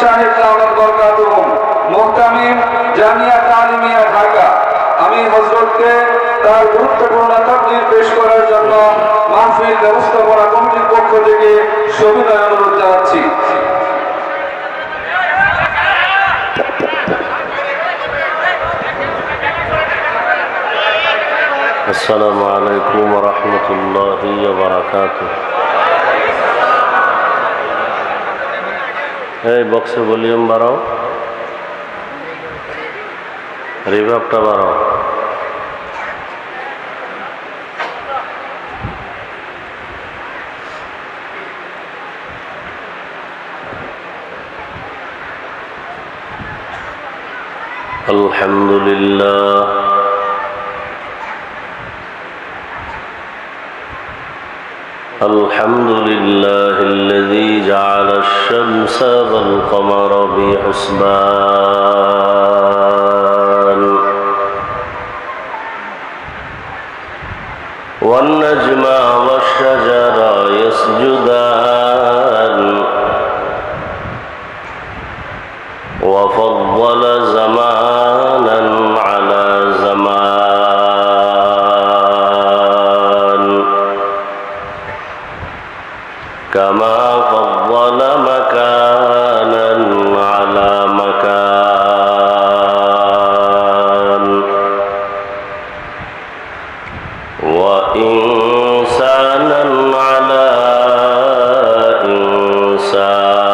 সাহেব দাওলাত বরকাতুহুম, মুহতামিম জামিয়া তালিমিয়া ঢাকা। আমি হযরতকে তার গুরুত্বপূর্ণ তাকরীর পেশ করার জন্য মাহফিল ব্যবস্থাপনা কমিটির পক্ষ থেকে সবিনয় অনুরোধ জানাচ্ছি। আসসালামু আলাইকুম ওয়া রাহমাতুল্লাহি ওয়া বারাকাতুহু। এই বক্সে ভলিউম বাড়াও, রিভার্বটা বাড়াও। আলহামদুলিল্লাহ الحمد لله الذي جعل الشمس والقمر بحسبان والنجم والشجر يسجدان وفضل زمانا على زمان كما فضل مكانا على مكان وإنسانا على إنسان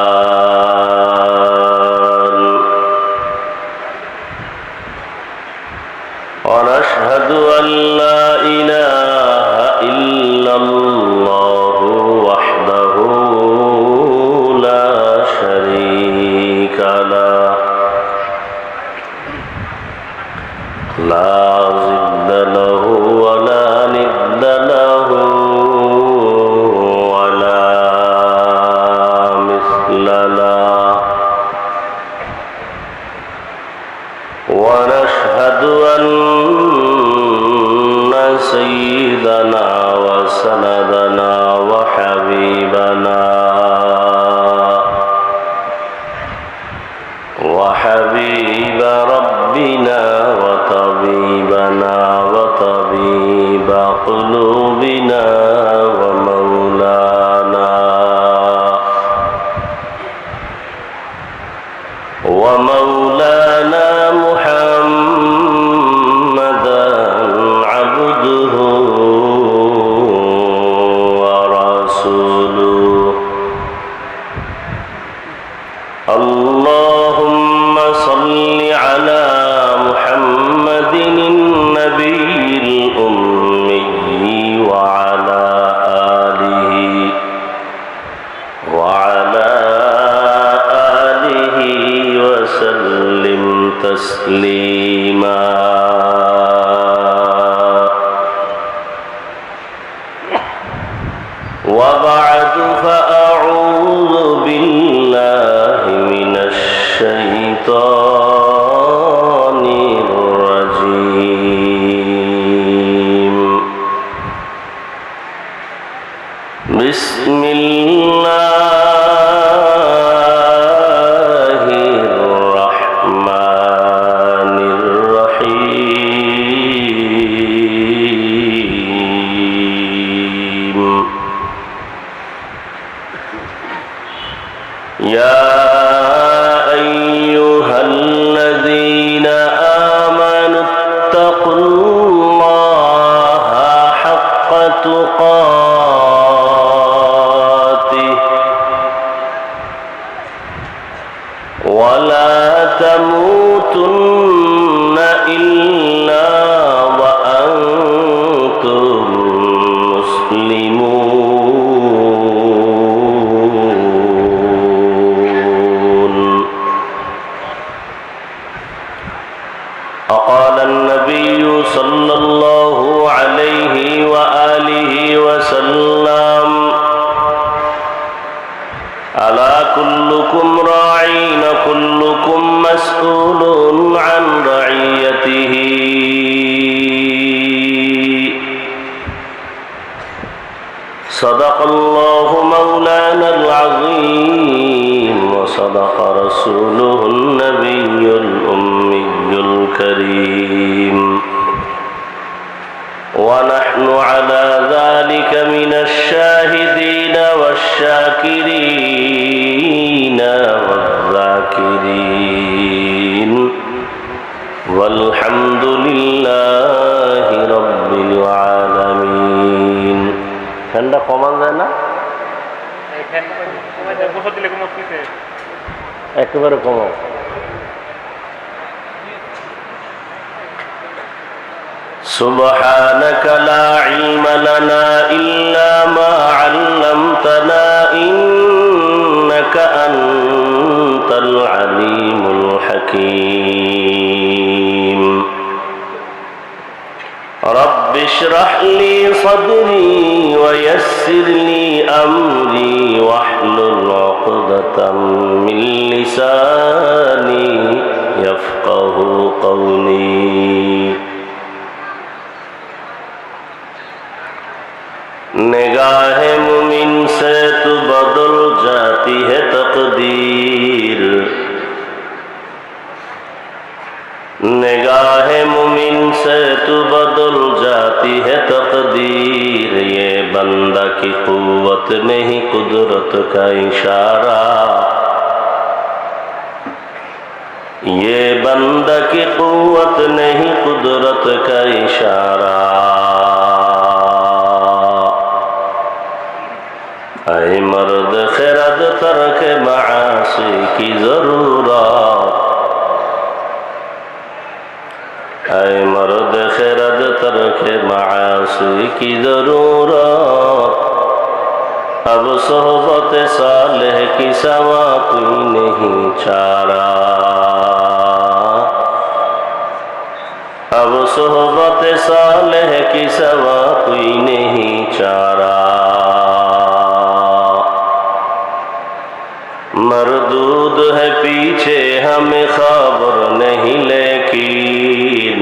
ونشهد أن لا إله إلا الله وحده لا شريك له لا ضد له ولا ند له ولا مثل له ونشهد أن سيدنا وسندنا وحبيبنا وحبيب ربنا وطبيبنا وطبيب قلوبنا ومولانا محمدا عبده ورسوله اللهم صل على محمد النبي الأمي وعلى آله وسلم تسليما وبعد فأعوذ بالله من الشيطان الرجيم بسم الله الرحمن الرحيم يا أيها الذين آمنوا اتقوا الله حق تقاته ولا تموتن إلا وأنتم مسلمون. وقال النبي صلى الله عليه وآله وسلم ألا كلكم راعين كلكم مسؤول عن رعيته صدق الله مولانا العظيم وصدق ورسوله النبي الأمي الكريم ونحن على ذلك من الشاهدين والشاكرين والذاكرين والحمد لله رب العالمين ঠান্ডা কমান যায় না একেবারে কমাও سبحانك لا علم لنا إلا ما علمتنا إنك أنت العليم الحكيم رب اشرح لي صدري ويسر لي أمري واحلل عقدة من لساني يفقه قولي निगाह मुमिन से तो बदल जाती है तकदीर निगाह मुमिन से तो बदल जाती है तकदीर ये बंदा की कुव्वत नहीं कुदरत का इशारा ये बंदा की कुव्वत नहीं कुदरत का इशारा ऐ मर्द खिरद तर्क मासी की जरूरत ऐ मर्द खिरद तर्क मासी की जरूरत अब सोहबत सालेह की सवा कोई नहीं चारा अब सोहबत सालेह की सवा कोई नहीं चारा मरदूद है पीछे हमें खबर नहीं लेकिन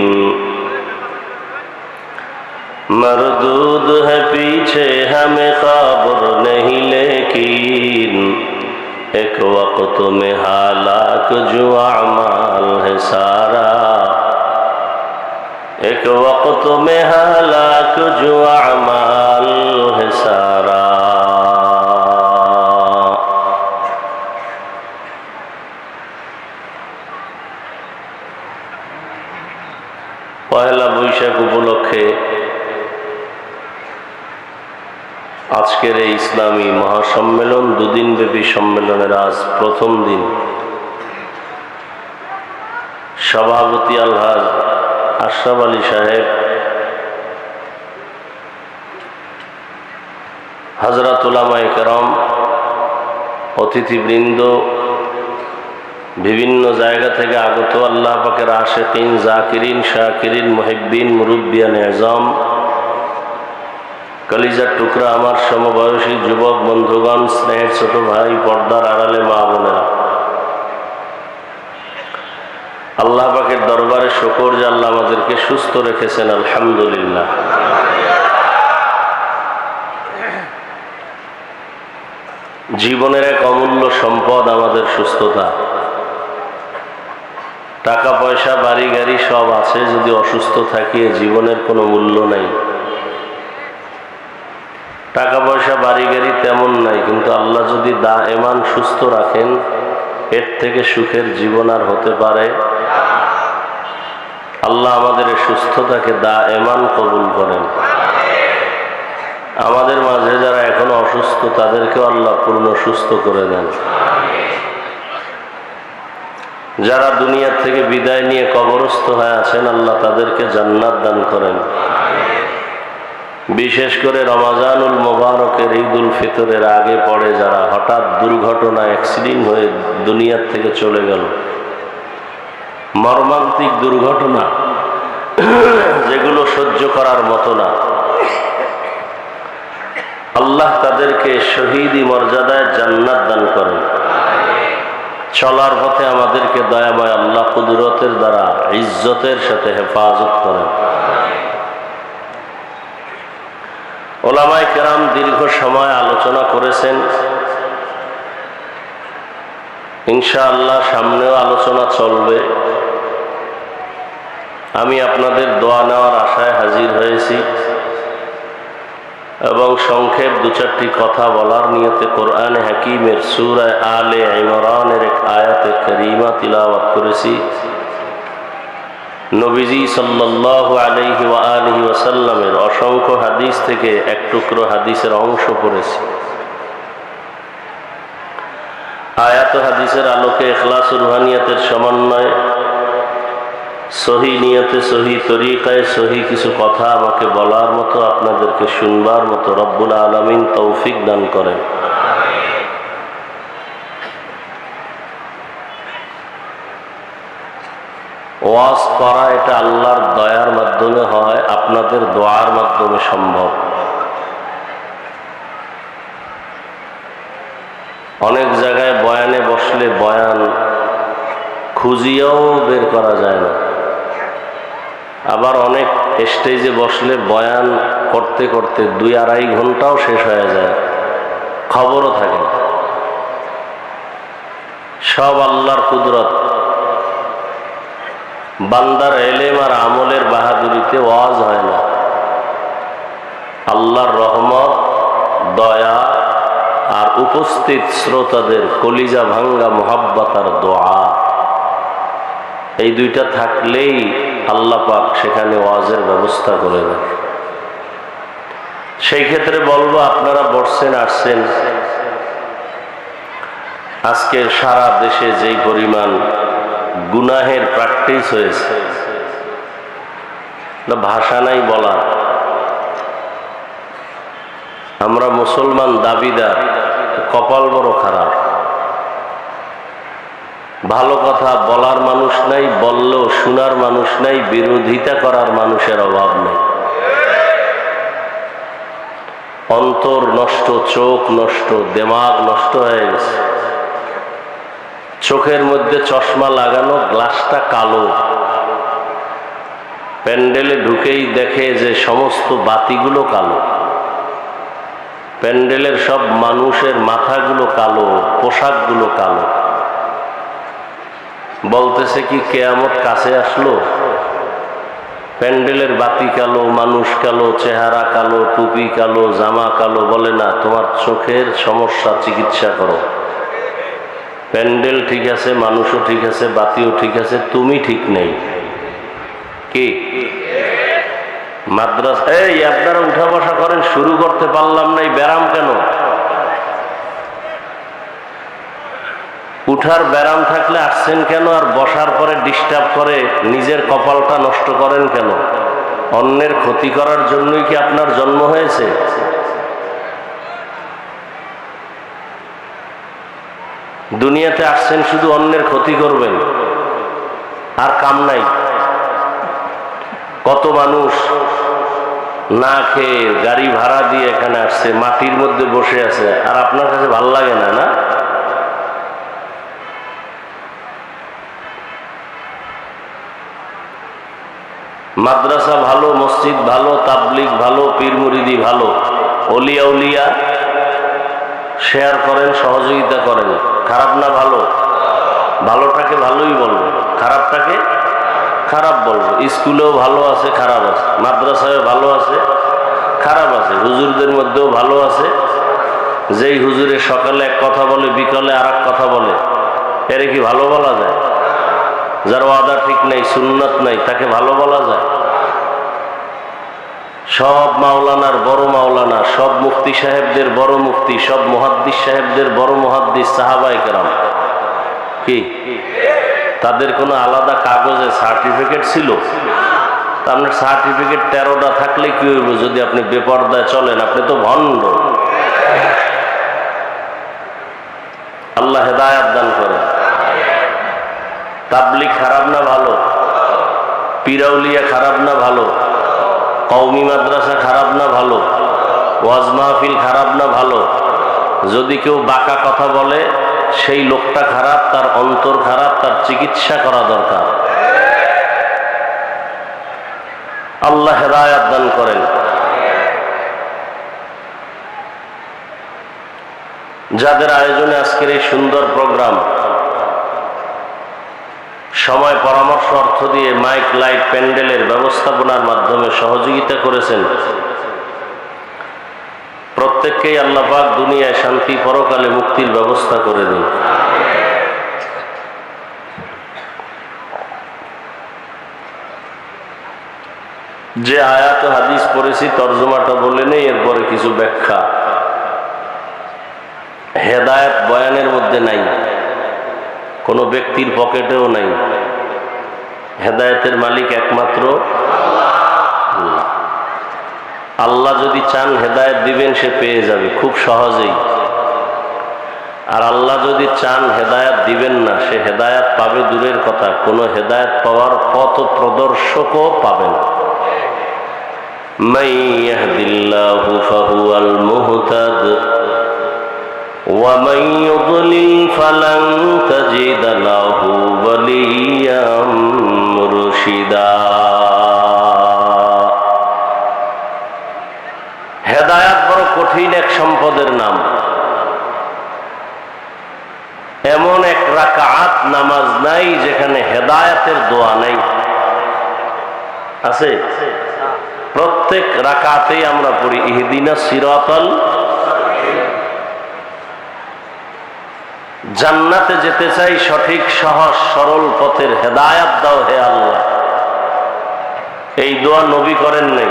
मरदूद है पीछे हमें खबर नहीं लेकिन एक वक्त में हालाक जो अमाल है सारा एक वक्त में हालाक जो अमाल है सारा পহেলা বৈশাখ উপলক্ষে আজকের এই ইসলামী মহাসম্মেলন দুদিনব্যাপী সম্মেলনের আজ প্রথম দিন সভাপতি আলহাজ আশরাফ আলী সাহেব হযরত উলামায়ে কেরাম অতিথিবৃন্দ বিভিন্ন জায়গা থেকে আগত আল্লাহ পাকের আশিকিন জাকিরিন শাকিরিন মুহিব্বিন মুরব্বিয়ান আযম কলিজার টুকরা আমার সমবয়সী যুবক বন্ধুগণ স্নেহের ছোট ভাই পর্দার আড়ালে মা বোনেরা আল্লাহ পাকের দরবারে শুকর যে আল্লাহ আমাদেরকে সুস্থ রেখেছেন আলহামদুলিল্লাহ জীবনের এক অমূল্য সম্পদ আমাদের সুস্থতা টাকা পয়সা বাড়ি গাড়ি সব আছে যদি অসুস্থ থাকি জীবনের কোনো মূল্য নাই টাকা পয়সা বাড়ি গাড়ি তেমন নাই কিন্তু আল্লাহ যদি দায়েমান সুস্থ রাখেন এর থেকে সুখের জীবন আর হতে পারে আল্লাহ আমাদের সুস্থতাকে দায়েমান কবুল করেন আমাদের মাঝে যারা এখনো অসুস্থ তাদেরকেও আল্লাহ পূর্ণ সুস্থ করে দেন যারা দুনিয়া থেকে বিদায় নিয়ে কবরস্থ হয়ে আছেন আল্লাহ তাদেরকে জান্নাত দান করেন বিশেষ করে রমজানুল মুবারকের ঈদুল ফিতরের আগে পড়ে যারা হঠাৎ দুর্ঘটনা অ্যাক্সিডেন্ট হয়ে দুনিয়া থেকে চলে গেল মর্মান্তিক দুর্ঘটনা যেগুলো সহ্য করার মতো না আল্লাহ তাদেরকে শহীদি মর্যাদায় জান্নাত দান করেন চলার পথে আমাদেরকে দয়াময় আল্লাহ কুদরতের দ্বারা ইজ্জতের সাথে হেফাজত করেন ওলামায়ে কেরাম দীর্ঘ সময় আলোচনা করেছেন ইনশাআল্লাহ সামনেও আলোচনা চলবে। আমি আপনাদের দোয়া নেওয়ার আশায় হাজির হয়েছি এবং সংক্ষেপ দু চারটি কথা বলার নিয়তে কোরআনে হাকিমের সূরা আলে ইমরানের এক আয়াতে কারীমা তিলাওয়াত করেছি। নবীজি সাল্লাল্লাহু আলাইহি ওয়া আলিহি ওয়াসাল্লামের অসংখ্য হাদিস থেকে এক টুকরো হাদিসের অংশ পড়েছি। আয়াত হাদিসের আলোকে ইখলাস ও রুহানিয়াতের সমন্বয়ে সহি নিয়তে সহি তরিকায় সহি কিছু কথা আমাকে বলার মতো, আপনাদেরকে শুনবার মতো রব্বুল আলামিন তৌফিক দান করেন। ওয়াজ করা এটা আল্লাহর দয়ার মাধ্যমে হয়, আপনাদের দোয়ার মাধ্যমে সম্ভব। অনেক জায়গায় বয়ানে বসলে বয়ান খুঁজিয়াও বের করা যায় না, আবার অনেক স্টেজে বসলে বয়ান করতে করতে 2-2.5 ঘন্টাও শেষ হয়ে যায়, খবরও থাকে না। সব আল্লাহর কুদরত। বান্দার এলেম আর আমলের বাহাদুরিতে ওয়াজ হয় না, আল্লাহর রহমত, দয়া আর উপস্থিত শ্রোতাদের কলিজা ভাঙ্গা মুহাব্বত আর দোয়া, এই দুইটা থাকলেই আল্লাহ পাক সেখানে ওয়াজের ব্যবস্থা করে দেন। সেই ক্ষেত্রে বলবো, আপনারা বসছেন আসছেন, আজকে সারা দেশে যেই পরিমাণ গুনাহের প্র্যাকটিস হয়েছে, ভাষা নাই বলার। আমরা মুসলমান দাবিদার, কপাল বড় খারাপ। ভালো কথা বলার মানুষ নাই, বললেও শোনার মানুষ নাই, বিরোধিতা করার মানুষের অভাব নেই। অন্তর নষ্ট, চোখ নষ্ট, দিমাগ নষ্ট হয়ে গেছে। চোখের মধ্যে চশমা লাগানো, গ্লাসটা কালো, প্যান্ডেলে ঢুকেই দেখে যে সমস্ত বাতিগুলো কালো, প্যান্ডেলের সব মানুষের মাথাগুলো কালো, পোশাকগুলো কালো। বলতেছে কি কিয়ামত কাছে আসলো? প্যান্ডেলের বাতি কালো, মানুষ কালো, চেহারা কালো, টুপি কালো, জামা কালো। বলে না, তোমার চোখের সমস্যা চিকিৎসা করো। প্যান্ডেল ঠিক আছে, মানুষও ঠিক আছে, বাতিও ঠিক আছে, তুমি ঠিক নেই। কি মাদ্রাসা? এই আপনারা উঠা বসা করেন, শুরু করতে পারলাম না, এই ব্যারাম কেন? উঠার ব্যারাম থাকলে আসছেন কেন? আর বসার পরে ডিস্টার্ব করে নিজের কপালটা নষ্ট করেন কেন? অন্যের ক্ষতি করার জন্যই কি আপনার জন্ম হয়েছে? দুনিয়াতে আসছেন শুধু অন্যের ক্ষতি করবেন, আর কাম নাই। কত মানুষ না খেয়ে গাড়ি ভাড়া দিয়ে এখানে আসছে, মাটির মধ্যে বসে আছে, আর আপনার কাছে ভাল লাগে না? না, মাদ্রাসা ভালো, মসজিদ ভালো, তাবলিগ ভালো, পীর মুরিদি ভালো, ওলিয়া উলিয়া শেয়ার করেন, সহযোগিতা করেন। খারাপ না ভালো? ভালোটাকে ভালোই বলবো, খারাপটাকে খারাপ বলবো। স্কুলেও ভালো আছে, খারাপ আছে, মাদ্রাসায় ভালো আছে, খারাপ আছে, হুজুরদের মধ্যেও ভালো আছে। যেই হুজুরে সকালে এক কথা বলে, বিকালে আর এক কথা বলে, এরে কি ভালো বলা যায়? যার ওয়াদা ঠিক নাই, সুন্নাত নাই, তাকে ভালো বলা যায়? সব মাওলানার বড় মাওলানা, সব মুফতি সাহেবদের বড় মুফতি, সব মুহাদ্দিস সাহেবদের বড় মুহাদ্দিস সাহাবায়ে কেরাম। কি তাদের কোনো আলাদা কাগজে সার্টিফিকেট ছিল? আপনার সার্টিফিকেট 13টা থাকলে কি হইব যদি আপনি বেপরদায় চলেন? আপনি তো ভণ্ড। আল্লাহ হেদায়াত দান করে। তাবলিগ খারাপ না ভালো? পিরাউলিয়া খারাপ না ভালো? কওমি মাদ্রাসা খারাপ না ভালো? ওয়াজ মাহফিল খারাপ না ভালো? যদি কেউ বাঁকা কথা বলে, সেই লোকটা খারাপ, তার অন্তর খারাপ, তার চিকিৎসা করা দরকার। আল্লাহ হেদায়াত দান করেন। যাদের আয়োজনে আজকের এই সুন্দর প্রোগ্রাম, সময় পরামর্শ অর্থ দিয়ে মাইক লাইট প্যান্ডেলের ব্যবস্থাপনার মাধ্যমে সহযোগিতা করেছেন, প্রত্যেককেই আল্লাহ পাক দুনিয়ায় শান্তি, পরকালে মুক্তির ব্যবস্থা করে দিন। যে আয়াত ও হাদিস পড়েছি তর্জমাটা বলে নেই, এরপরে কিছু ব্যাখ্যা। হেদায়েত বয়ানের মধ্যে নাই, কোনো ব্যক্তির পকেটেও নাই। হেদায়েতের মালিক একমাত্র আল্লাহ। আল্লাহ যদি চান হেদায়েত দিবেন, সে পেয়ে যাবে খুব সহজেই। আর আল্লাহ যদি চান হেদায়েত দিবেন না, সে হেদায়েত পাবে দূরের কথা, কোনো হেদায়েত পাওয়ার পথ প্রদর্শকও পাবে না। মান ইয়াহদিল্লাহু ফাহুয়াল মুহতাদ ওয়া মান ইউদ্লিল ফালান তাজিদ লাহু ওয়ালিয়্যাম মুরশিদা। হেদায়েত বড় কঠিন এক সম্পদের নাম। এমন এক রাকাত নামাজ নাই যেখানে হেদায়েতের দোয়া নাই। আছে? প্রত্যেক রাকাতেই আমরা পড়ি ইহদিনাস সিরাতাল। জান্নাতে যেতে চাই, সঠিক সহজ সরল পথের হেদায়েত দাও হে আল্লাহ। এই দোয়া নবী করেন নাই,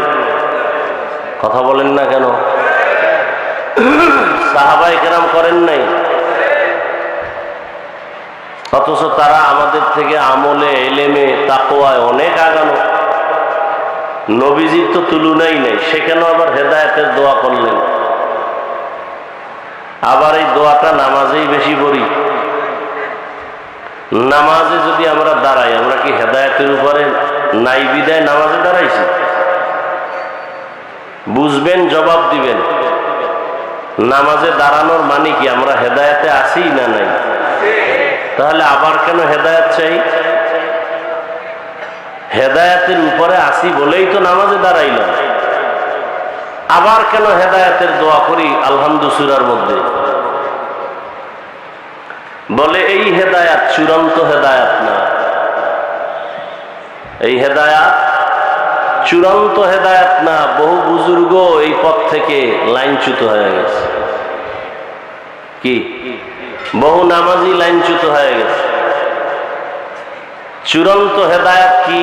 কথা বলেন না কেন? সাহাবায়ে কেরাম করেন নাই, অথচ তারা আমাদের থেকে আমলে, এলেমে, তাকওয়ায় অনেক আগানো। নবীজির তো তুলনাই নেই, সেখানে আবার হেদায়েতের দোয়া করলেন। আবার এই দোয়াটা নামাজেই বেশি পড়ি। নামাজে যদি আমরা দাঁড়াই, আমরা কি হেদায়েতের উপরে নাই বিদায় নামাজে দাঁড়াইছি? বুঝবেন, জবাব দিবেন। নামাজে দাঁড়ানোর মানে কি আমরা হেদায়েতে আছি না নাই? তাহলে আবার কেন হেদায়েত চাই? হেদায়েতের উপরে আসি বলেই তো নামাজে দাঁড়াইলাম। আবার কেন হেদায়েতের দোয়া করি আলহামদুলিল্লাহ সূরার মধ্যে? বলে এই হেদায়েত চূড়ান্ত হেদায়েত না। এই হেদায়েত চূড়ান্ত হেদায়েত না। বহু বুজুর্গ এই পথ থেকে লাইনচ্যুত হয়ে গেছে। কি? বহু নামাজি লাইনচ্যুত হয়ে গেছে। চূড়ান্ত হেদায়েত কি?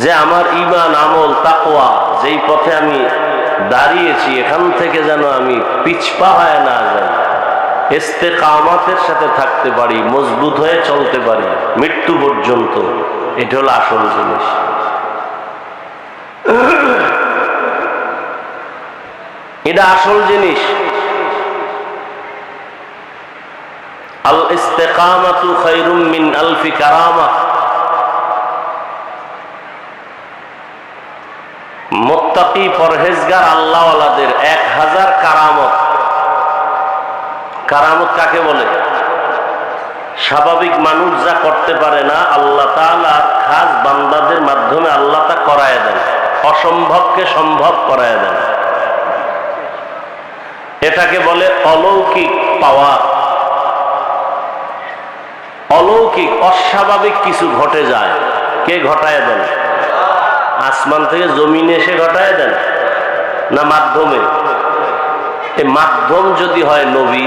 যে আমার ঈমান, আমল, তাকওয়া, যেই পথে আমি দাঁড়িয়েছি এখান থেকে যেন আমি পিছপা হয়ে না যাই, ইস্তেকামাতের সাথে থাকতে পারি, মজবুত হয়ে চলতে পারি মৃত্যু পর্যন্ত। এটা হলো আসল জিনিস। এটা আসল জিনিস। আল ইস্তেকামাতু খায়রুম মিন আলফি কারামা। মুত্তাকি পরহেজগার আল্লাহওয়ালাদের 1000 কারামত। কারামত কাকে বলে? স্বাভাবিক মানুষ যা করতে পারে না, আল্লাহ তাআলার খাস বান্দাদের মাধ্যমে আল্লাহ তা করায় দেন। অসম্ভবকে সম্ভব করায় দেন। এটাকে বলে অলৌকিক পাওয়ার। অলৌকিক, অস্বাভাবিক কিছু ঘটে যায়, কে ঘটায় দেন? আসমান থেকে জমিনে এসে ঘটায় দেন না মাধ্যমে? এই মাধ্যম যদি হয় নবী,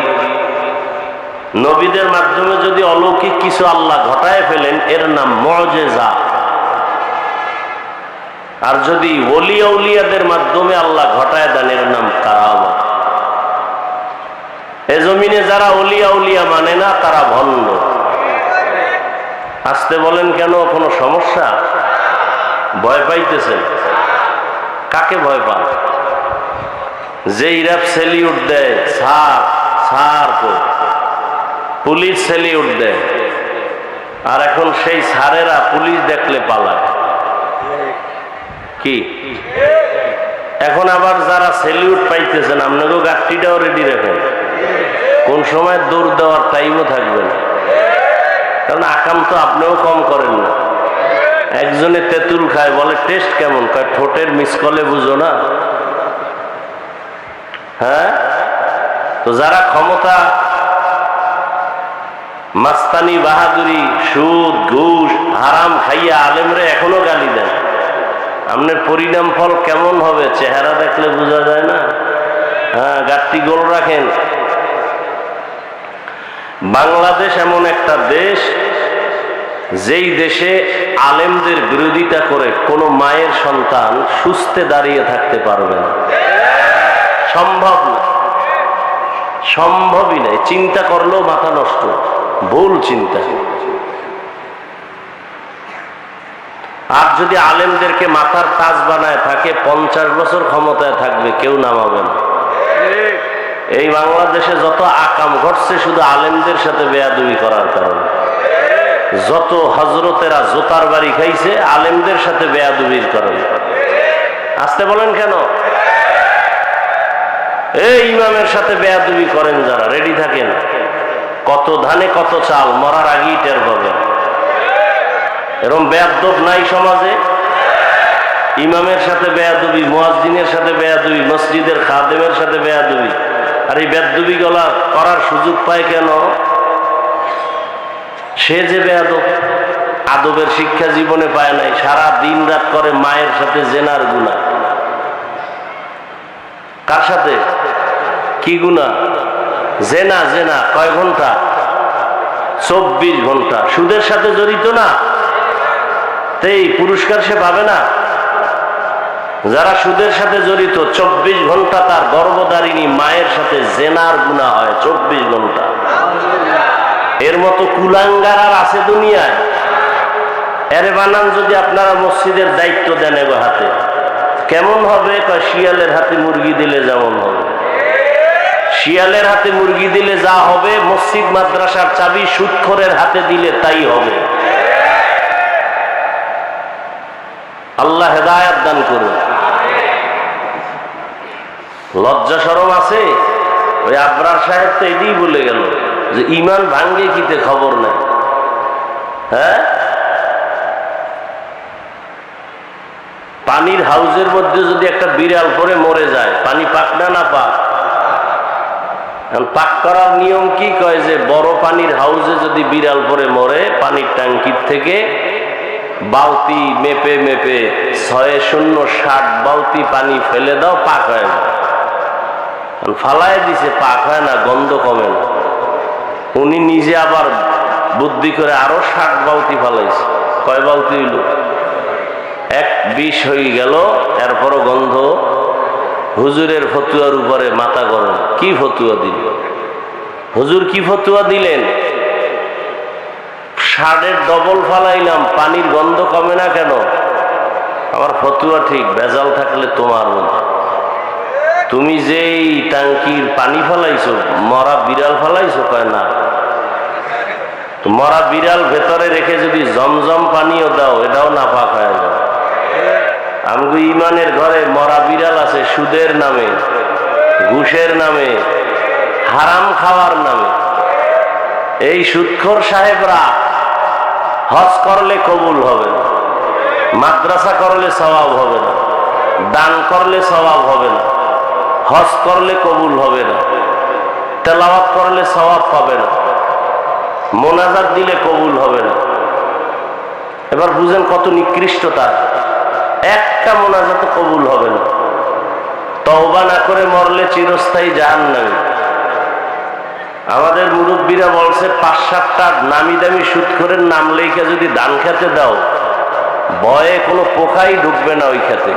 নবীদের মাধ্যমে যদি অলৌকিক কিছু আল্লাহ ঘটায় ফেলেন, এর নাম মুআজিজা। আর যদি ওলি আউলিয়াদের মাধ্যমে আল্লাহ ঘটায় দেন, এর নাম কারামত। এ জমিনে যারা ওলি আউলিয়া মানে না, তারা ভণ্ড। আসতে বলেন কেন? কোনো সমস্যা? ভয় পাইতেছেন? কাকে ভয় পান? যে ইরাব সেলিউট দেয়, স্যার স্যার কই, পুলিশ সেলিউট দেয়, আর এখন সেই স্যারেরা পুলিশ দেখলে পালায়। কি? এখন আবার যারা সেলিউট পাইতেছেন, আপনাকেও গাড়িটাও রেডি রাখেন, কোন সময় দৌড় দেওয়ার টাইমও থাকবে না। কারণ আকাম তো আপনিও কম করেন না। একজনে তেঁতুল খায়, বলে টেস্ট কেমন? কয় ঠোঁটের মিসকলে বুঝো না। হ্যাঁ, তো যারা ক্ষমতা মাস্তানি বাহাদুরি, সুদ ঘুষ হারাম খাইয়া আলেমরে এখনো গালি দেন। আপনার পরিণাম ফল কেমন হবে চেহারা দেখলে বোঝা যায় না? হ্যাঁ, গাট্টি গোল রাখেন। বাংলাদেশ এমন একটা দেশ, যেই দেশে আলেমদের বিরোধিতা করে কোনো মায়ের সন্তান সুস্থে দাঁড়িয়ে থাকতে পারবে না। সম্ভব না, সম্ভবই নাই। চিন্তা করলেও মাথা নষ্ট, ভুল চিন্তা। আর যদি আলেমদেরকে মাথার তাজ বানায় থাকে, 50 বছর ক্ষমতায় থাকবে, কেউ নামাবে না। এই বাংলাদেশে যত আকাম ঘটছে শুধু আলেমদের সাথে বেয়াদবি করার কারণে। যত হজরতেরা জোতার বাড়ি খাইছে আলেমদের সাথে বেয়াদবির কারণে। আসতে বলেন কেন? এই ইমামের সাথে বেয়াদবি করেন যারা, রেডি থাকেন। কত ধানে কত চাল, মরার আগেই টের পাবেন। এরকম বেয়াদব নাই সমাজে? ইমামের সাথে বেয়াদবি, মুয়াজ্জিনের সাথে বেয়াদবি, মসজিদের খাদেমের সাথে বেয়াদবি। আর এই বেয়াদবি গুলা করার সুযোগ পায় কেন? সে যে বেয়াদব, আদবের শিক্ষা জীবনে পায় নাই, সারা দিন রাত করে মায়ের সাথে জেনার গুনাহ। কার সাথে? কি গুনাহ? জেনা। জেনা কয় ঘন্টা? 24 ঘন্টা। সুদের সাথে জড়িত না, এই পুরস্কার সে পাবে না? যারা সুদের সাথে জড়িত 24 ঘন্টা তার গর্ভধারিণী মায়ের সাথে জেনার গুনাহ হয়, 24 ঘন্টা। এর মতো কুলাঙ্গার আর আছে দুনিয়ায়? এরে বানান যদি আপনারা মসজিদের দায়িত্ব দেন এগো হাতে, কেমন হবে? শিয়ালের হাতে মুরগি দিলে যেমন হবে। শিয়ালের হাতে মুরগি দিলে যা হবে, মসজিদ মাদ্রাসার চাবি সুদখোরের হাতে দিলে তাই হবে। আল্লাহ হেদায়েত দান করুন। লজ্জা শরম আছে? ওই আবরার সাহেব তো এটাই বলে গেল যে ইমান ভাঙ্গে কিতে খবর নাই। হ্যাঁ, পানির হাউজের মধ্যে যদি একটা বিড়াল পরে মরে যায়, পানি পাক না পাক? পাক করার নিয়ম কি? কয় যে বড় পানির হাউজে যদি বিড়াল পরে মরে, পানির ট্যাঙ্কির থেকে বালতি মেপে মেপে 6-0-60 বালতি পানি ফেলে দাও, পাক হয় না। ফালায় দিছে, পাক হয় না, গন্ধ কমে না। উনি নিজে আবার বুদ্ধি করে আরো 60 বালতি ফালাইছে। কয় বালতি হইল? 20 হয়ে গেল, এরপরও গন্ধ। হুজুরের ফতুয়ার উপরে মাথা গরম। কি ফতুয়া দিল হুজুর? কি ফতুয়া দিলেন? 60-এর ডবল ফালাইলাম, পানির গন্ধ কমে না কেন? আমার ফতুয়া ঠিক, ভেজাল থাকলে তোমার মধ্যে। তুমি যেই ট্যাঙ্কির পানি ফালাইছো, মরা বিড়াল ফালাইছো? কয় না। মরা বিড়াল ভেতরে রেখে যদি জমজম পানিও দাও, এটাও নাপাক হয়ে যাবে। আমগো ইমানের ঘরে মরা বিড়াল আছে সুদের নামে, ঘুষের নামে, হারাম খাওয়ার নামে। এই সুদখোর সাহেবরা হজ করলে কবুল হবে না, মাদ্রাসা করলে সওয়াব হবে না, দান করলে সওয়াব হবে না, হজ করলে কবুল হবে না, তেলাওয়াত করলে সওয়াব পাবে না, মোনাজাত দিলে কবুল হবে না। এবার বুঝেন কত নিকৃষ্টতা। একটা মোনাজাত কবুল হবে না। তওবা না করে মরলে চিরস্থায়ী জাহান্নামী। আমাদের মুরব্বীরা বলছে 5-7টা নামি দামি সুদখোরের নাম লেখা যদি ধান খেতে দাও, ভয়ে কোনো পোকাই ঢুকবে না ওই খেতে।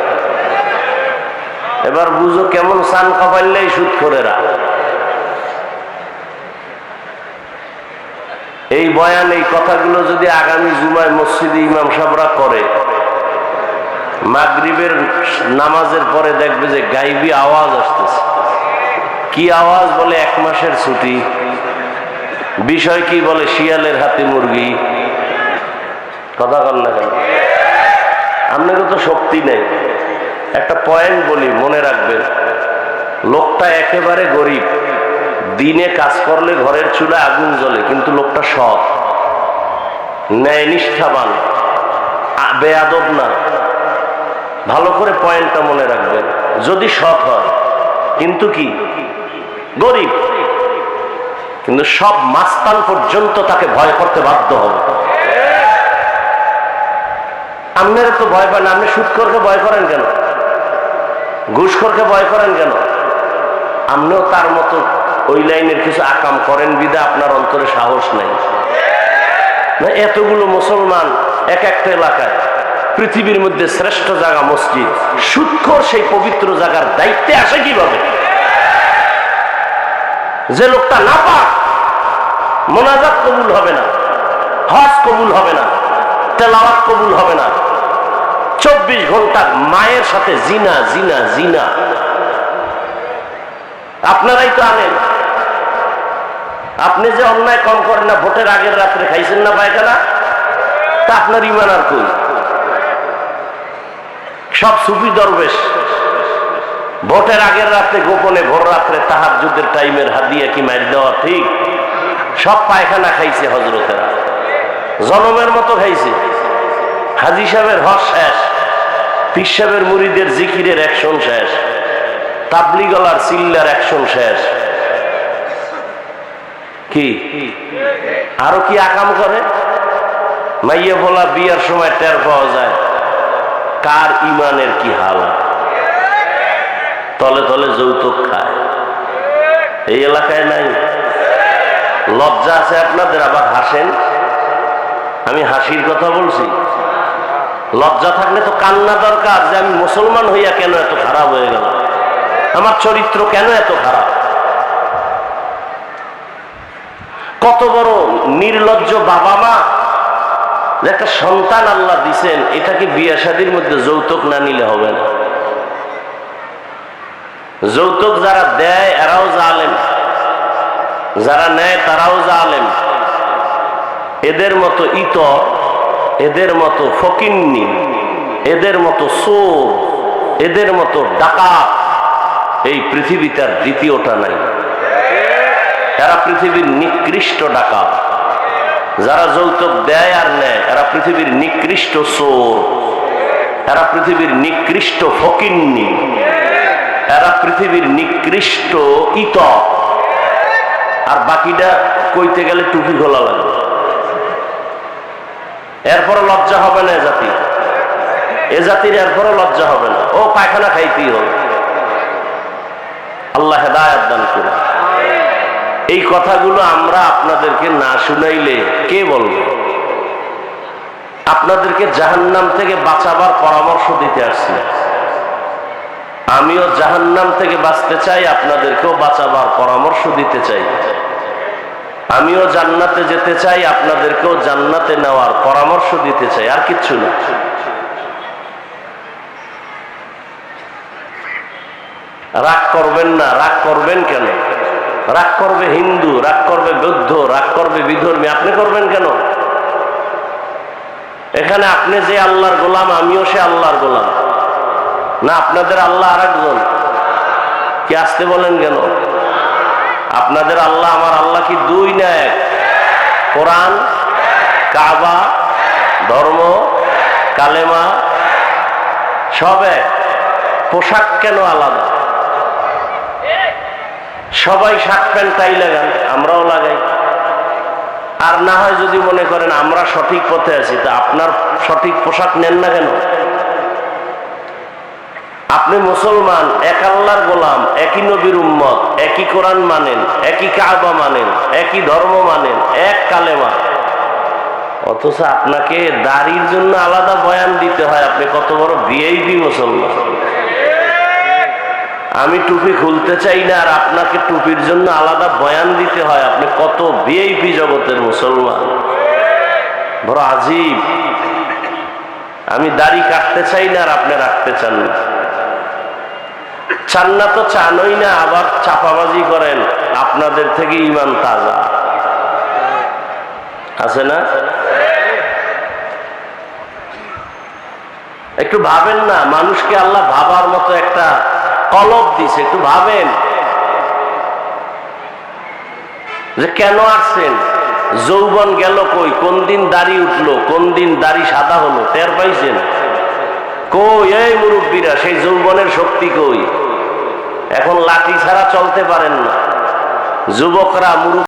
এবার বুঝো কেমন সান কপাইলেই সুদখোরেরা। এই বয়ান, এই কথাগুলো যদি আগামী জুমায় মসজিদে ইমাম সাহেবরা করে, মাগরিবের নামাজের পরে দেখবে যে গাইবি আওয়াজ আসতেছে। কি আওয়াজ? বলে 1 মাসের ছুটি। বিষয় কি? বলে শিয়ালের হাতে মুরগি। কথা কন না কেন? আপনাকে তো শক্তি নেই। একটা পয়েন্ট বলি, মনে রাখবেন। লোকটা একেবারে গরিব, দিনে কাজ করলে ঘরের চুলায় আগুন জ্বলে, কিন্তু লোকটা সৎ, ন্যায় নিষ্ঠাবান, বেয়াদব না। ভালো করে পয়েন্টটা মনে রাখবেন। যদি সৎ হয়, কিন্তু কি গরিব, কিন্তু সব মাস্তান পর্যন্ত তাকে ভয় করতে বাধ্য হবে। আপনারা তো ভয় পান, আপনি সুদখোরকে ভয় করেন কেন? ঘুষখোরকে ভয় করেন কেন? আপনিও তার মতো ওই লাইনের কিছু আকাম করেন বিধা আপনার অন্তরে সাহস নেই। না, এতগুলো মুসলমান এক একটা এলাকায়, পৃথিবীর মধ্যে শ্রেষ্ঠ জায়গা মসজিদ, সুদখোর সেই পবিত্র জায়গার দায়িত্বে আসে কিভাবে? যে লোকটা না পাক, মোনাজাত কবুল হবে না, হজ কবুল হবে না, তেলাওয়াত কবুল হবে না, 24 ঘন্টা মায়ের সাথে জিনা জিনা জিনা। আপনারাই তো আনেন। আপনি যে অন্যায় কম করেন না, ভোটের আগের রাত্রে খাইছেন না পায়খানা, তা আপনার ইমান আর কই? সব সুফি দরবেশ ভোটের আগের রাত্রে গোপনে ভোর রাত্রে তাহাজ্জুদের টাইমের হাদিয়া কি মার দেওয়া ঠিক? সব পায়খানা খাইছে হজরতেরা, জনমের মতো খাইছে। হাজী সাহেবের হজ শেষ, পীর সাহেবের মুরিদের জিকিরের অ্যাকশন শেষ, তাবলিগলার চিল্লার অ্যাকশন শেষ। কি আরো কি আকাম করে? মাইয়া বলা বিয়ার সময় টের পাওয়া যায় কার ইমানের কি হাল। তলে তলে যৌতুক খায়। এই এলাকায় নাই? লজ্জা আছে আপনাদের? আবার হাসেন। আমি হাসির কথা বলছি। লজ্জা থাকলে তো কান্না দরকার, যে আমি মুসলমান হইয়া কেন এত খারাপ হয়ে গেল, আমার চরিত্র কেন এত খারাপ। কত বড় নির্লজ্জ বাবা মা, যে একটা সন্তান আল্লাহ দিছেন, এটাকে বিয়ে শাদীর মধ্যে যৌতুক না নিলে হবে না। যৌতুক যারা দেয় এরাও জালেম, যারা নেয় তারাও জালেম। এদের মতো ইতর, এদের মতো ফকিন্নি, এদের মতো চোর, এদের মতো ডাকাত এই পৃথিবীতে আর দ্বিতীয়টা নাই। এরা পৃথিবীর নিকৃষ্ট ডাকাত। যারা যৌতুক দেয় আর নেয় এরা পৃথিবীর নিকৃষ্ট চোর, এরা পৃথিবীর নিকৃষ্ট ফকিন্নি, এরা পৃথিবীর নিকৃষ্ট ইতর। আর বাকিটা কইতে গেলে টুপি খোলা লাগবে। এরপরে লজ্জা হবে না এ জাতির এরপরে লজ্জা হবে না। ও পায়খানা খাইতেই হবে। আল্লাহ হেদায়েত দান করে। এই কথাগুলো আমরা আপনাদেরকে না শুনাইলে কে বলবে? আপনাদেরকে জাহান্নাম থেকে বাঁচাবার পরামর্শ দিতে আসছি। আমিও জাহান্নাম থেকে বাঁচতে চাই, আপনাদেরকেও বাঁচাবার পরামর্শ দিতে চাই। আমিও জান্নাতে যেতে চাই, আপনাদেরকেও জান্নাতে নেওয়ার পরামর্শ দিতে চাই, আর কিচ্ছু না। রাগ করবেন না। রাগ করবেন কেন? রাগ করবে হিন্দু, রাগ করবে বৌদ্ধ, রাগ করবে বিধর্মী, আপনি করবেন কেন? এখানে আপনি যে আল্লাহর গোলাম, আমিও সে আল্লাহর গোলাম না? আপনাদের আল্লাহ আর একজন। কি আসতে বলেন কেন? আপনাদের আল্লাহ আমার আল্লাহ কি দুই না এক? কোরআন, কাবা, ধর্ম, কালেমা সব এক। পোশাক কেন আলাদা? সবাই শার্ট প্যান্ট টাই লাগান, আমরাও লাগাই। আর না হয় যদি মনে করেন আমরা সঠিক পথে আছি, তা আপনার সঠিক পোশাক নেন না কেন? আপনি মুসলমান, এক আল্লাহর গোলাম, একই নবীর উম্মত, একই কোরআন মানেন, একই কাবা মানেন, একই ধর্ম মানেন, এক কালেমা, অথচ আপনাকে দাড়ির জন্য আলাদা বয়ান দিতে হয়। আপনি কত বড় ভিআইপি মুসলমান। আমি টুপি খুলতে চাই না, আর আপনাকে টুপির জন্য আলাদা বয়ান দিতে হয়। আপনি কত ভিআইপি জগতের মুসলমান, বড় আজীব। আমি দাড়ি কাটতে চাই না, আর আপনি রাখতে চান না। চান না তো চানই না, আবার চাপাবাজি করেন। আপনাদের থেকে ইমান তাজা আছে না? একটু ভাবেন না, মানুষকে আল্লাহ ভাবার মতো একটা কলব দিছে। একটু ভাবেন যে কেন আসছেন, যৌবন গেল কই, কোন দিন দাড়ি উঠলো, কোন দিন দাড়ি সাদা হলো, টের পাইছেন কই? এই মুরব্বীরা, সেই যৌবনের শক্তি কই? এখন লাঠি ছাড়া চলতে পারেন না। যুবকরা, মুরব্বী